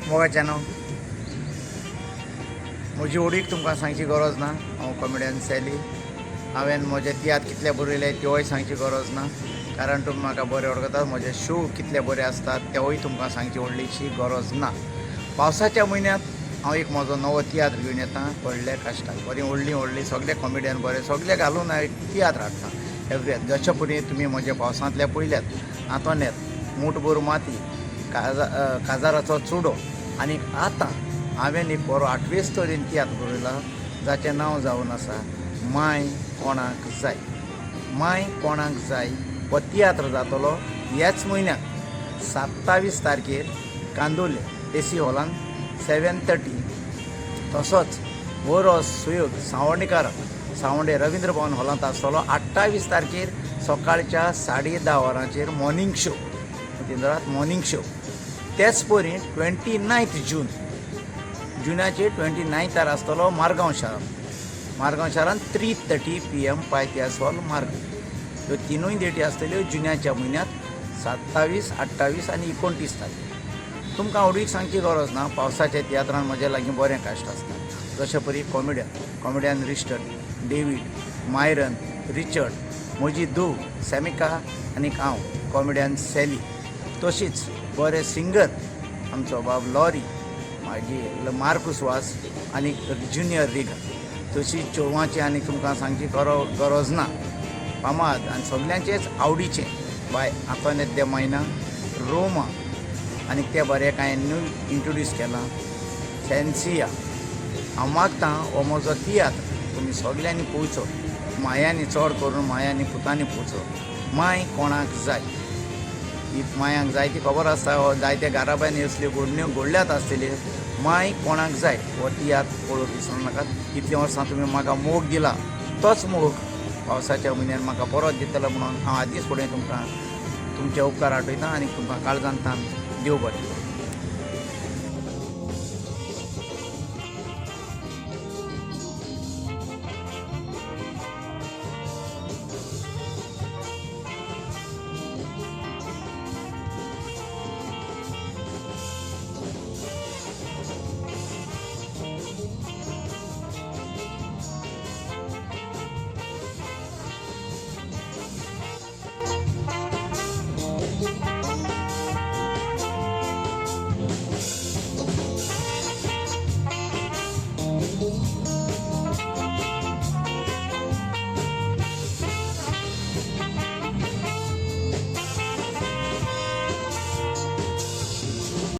मोगाच्यानो म्हजी ओडीक तुमकां सांगची गरज ना। हांव कॉमेडियन सॅली। हांवें म्हजे तियात्र कितले बरयले तेवूय सांगची गरज ना, कारण तुमी म्हाका बरें वळखतात। म्हजे शो कितले बरे आसतात तेवूय तुमकां सांगची व्हडलीशी गरज ना। पावसाच्या म्हयन्यांत हांव एक म्हजो नवो तियात्र घेवन येता व्हडले काश्टाक। बरी व्हडली सगळे कॉमेडियन बरे सगळे घालून हांव एक तियात्र हाडटा एवरी जशे परेन तुमी म्हजे पावसांतले पयल्यात आंतोन्यात मूठभर माती काजाराचो चुडो आनी आतां हांवें एक बरो 8वे स्टोरीन तियात्र बरयला जाचें नांव जावन आसा माय कोणाक जाय। माय कोणाक जाय हो तियात्र जातलो ह्याच म्हयन्याक 27 तारखेर कांदोले AC हॉलान 7:30। तसोच हो रस सुयोग सावंडे रवींद्र भवन हॉलांत आसतलो 28 तारखेर सकाळच्या 10:30 वरांचेर मॉर्निंग शो मॉर्निंग शो। तेच परी 29 जुनाचे 29 आसतलो मारगांव शारान 3:30 PM पायत्यास हॉल मारगांव। ह्यो तिनूय डेटी आसतल्यो जुन्याच्या म्हयन्यांत 27, 28 आनी 29 तारखेर। तुमकां आवडीक सांगची गरज ना, पावसाच्या तियात्रान म्हजे लागीं बरें काश्ट आसता। जशे परी कॉमेडियन रिस्टर्ड, डेविड, मायरन, रिचर्ड, म्हजी धूव सॅमिका आनी हांव कॉमेडियन सॅली। तशीच बरे सिंगर आमचो बाब लॉरी, मागीर मार्कुस वास आनी ज्युनियर रिगा। तशी चेडवांची आनी तुमकां सांगची गरज ना। फामाद आनी सगल्यांचेच आवडीचें बाय आंतोनेत मायना रोमा आनी ते बरें कांय न्यू इंट्रोड्यूस केलां फॅन्सिया। हांव मागतां हो म्हजो तियात्र तुमी सगल्यांनी पळोवचो, मायांनी चड करून मायांनी पुतांनी पळोवचो। माय कोणाक जाय ही मायांक जाय ती खबर आसता, जायते घराब्यांनी असल्यो घडल्यात आसतल्यो। माय कोणाक जाय हो तियात्र पळोवंक विसरूं नाकात। इतल्या वर्सां तुमी म्हाका मोग दिला, तोच मोग पावसाच्या म्हयन्यान म्हाका परत दितलो म्हणून हांव आदींच फुडें तुमकां तुमचे उपकार आठयतां आनी तुमकां काळजांतल्यान देव बरें।